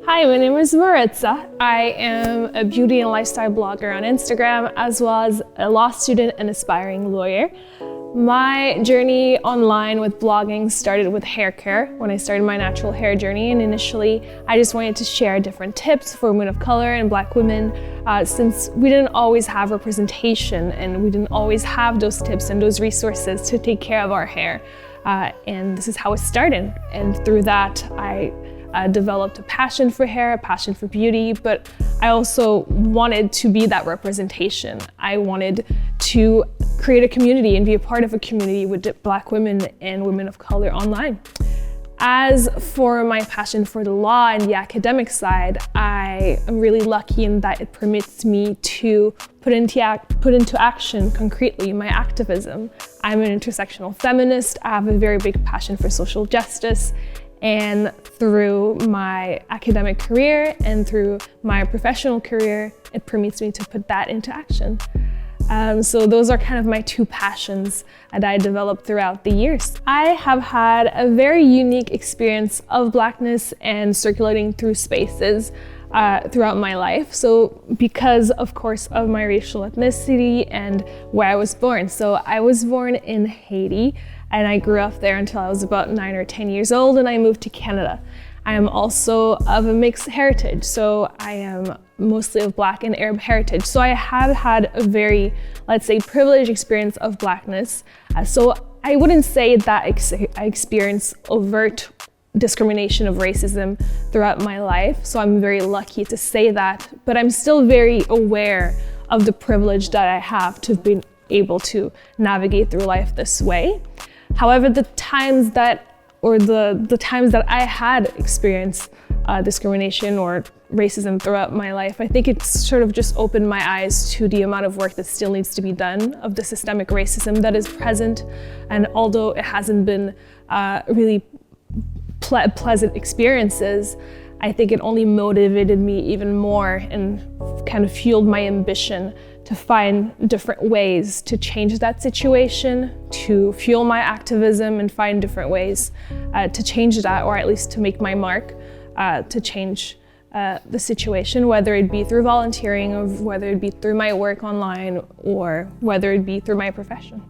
Hi, my name is Maritza. I am a beauty and lifestyle blogger on Instagram, as well as a law student and aspiring lawyer. My journey online with blogging started with hair care when I started my natural hair journey, and initially I just wanted to share different tips for women of color and Black women since we didn't always have representation and we didn't always have those tips and those resources to take care of our hair. And this is how it started, and through that I developed a passion for hair, a passion for beauty, but I also wanted to be that representation. I wanted to create a community and be a part of a community with Black women and women of color online. As for my passion for the law and the academic side, I am really lucky in that it permits me to put into action concretely my activism. I'm an intersectional feminist. I have a very big passion for social justice. And through my academic career and through my professional career, it permits me to put that into action. So those are kind of my two passions that I developed throughout the years. I have had a very unique experience of Blackness and circulating through spaces throughout my life. So because, of course, of my racial ethnicity and where I was born. So I was born in Haiti, and I grew up there until I was about 9 or 10 years old, and I moved to Canada. I am also of a mixed heritage, so I am mostly of Black and Arab heritage. So I have had a very, let's say, privileged experience of Blackness. So I wouldn't say that I experienced overt discrimination of racism throughout my life, so I'm very lucky to say that, but I'm still very aware of the privilege that I have to be able to navigate through life this way. However, the times that I had experienced discrimination or racism throughout my life, I think it's sort of just opened my eyes to the amount of work that still needs to be done of the systemic racism that is present. And although it hasn't been really pleasant experiences, I think it only motivated me even more and kind of fueled my ambition to find different ways to change that situation, to fuel my activism and find different ways to change that, or at least to make my mark, to change the situation, whether it be through volunteering or whether it be through my work online or whether it be through my profession.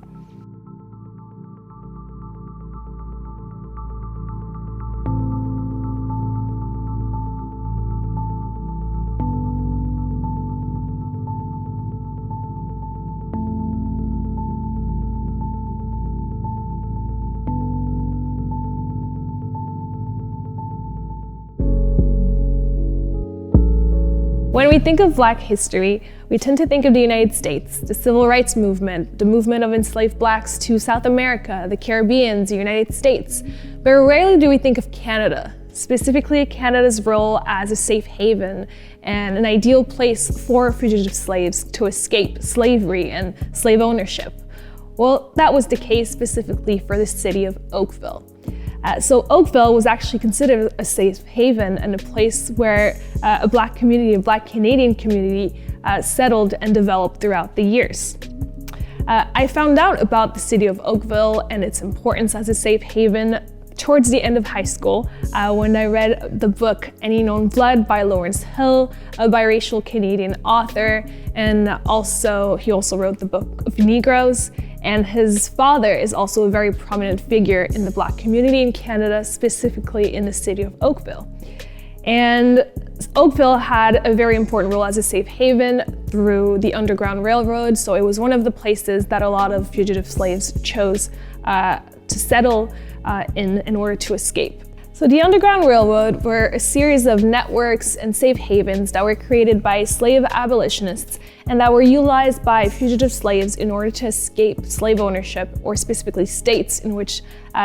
When we think of Black history, we tend to think of the United States, the Civil Rights Movement, the movement of enslaved Blacks to South America, the Caribbean, the United States, but rarely do we think of Canada, specifically Canada's role as a safe haven and an ideal place for fugitive slaves to escape slavery and slave ownership. Well, that was the case specifically for the city of Oakville. So Oakville was actually considered a safe haven and a place where a Black community, a Black Canadian community settled and developed throughout the years. I found out about the city of Oakville and its importance as a safe haven towards the end of high school when I read the book Any Known Blood by Lawrence Hill, a biracial Canadian author, and he also wrote the book of Negroes. And his father is also a very prominent figure in the Black community in Canada, specifically in the city of Oakville. And Oakville had a very important role as a safe haven through the Underground Railroad, so it was one of the places that a lot of fugitive slaves chose to settle in order to escape. So the Underground Railroad were a series of networks and safe havens that were created by slave abolitionists and that were utilized by fugitive slaves in order to escape slave ownership, or specifically states in which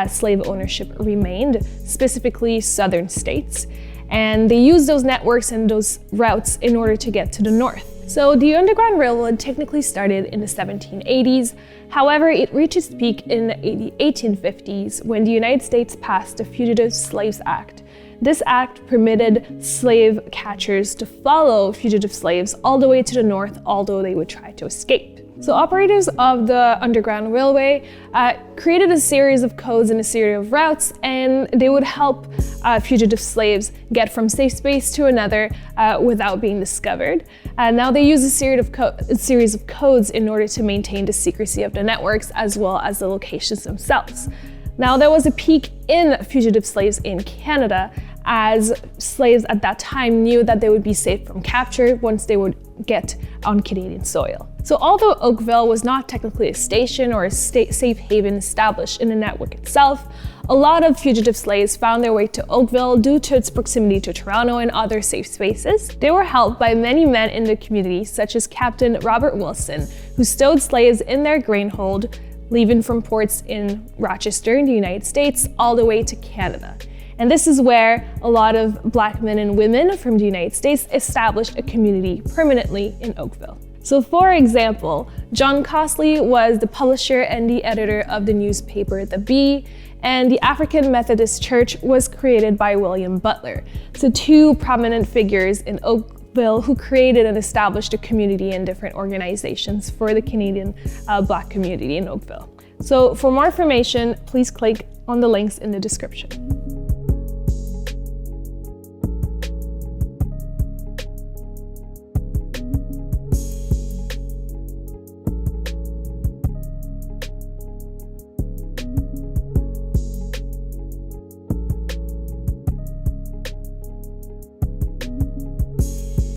slave ownership remained, specifically southern states. And they used those networks and those routes in order to get to the north. So the Underground Railroad technically started in the 1780s. However, it reached its peak in the 1850s when the United States passed the Fugitive Slaves Act. This act permitted slave catchers to follow fugitive slaves all the way to the north, although they would try to escape. So operators of the Underground Railway created a series of codes and a series of routes, and they would help fugitive slaves get from safe space to another without being discovered. Now they use a series of codes in order to maintain the secrecy of the networks as well as the locations themselves. Now there was a peak in fugitive slaves in Canada, as slaves at that time knew that they would be safe from capture once they would get on Canadian soil. So although Oakville was not technically a station or a safe haven established in the network itself, a lot of fugitive slaves found their way to Oakville due to its proximity to Toronto and other safe spaces. They were helped by many men in the community, such as Captain Robert Wilson, who stowed slaves in their grain hold, leaving from ports in Rochester in the United States all the way to Canada. And this is where a lot of Black men and women from the United States established a community permanently in Oakville. So for example, John Costley was the publisher and the editor of the newspaper The Bee, and the African Methodist Church was created by William Butler. So two prominent figures in Oakville who created and established a community and different organizations for the Canadian Black community in Oakville. So for more information, please click on the links in the description.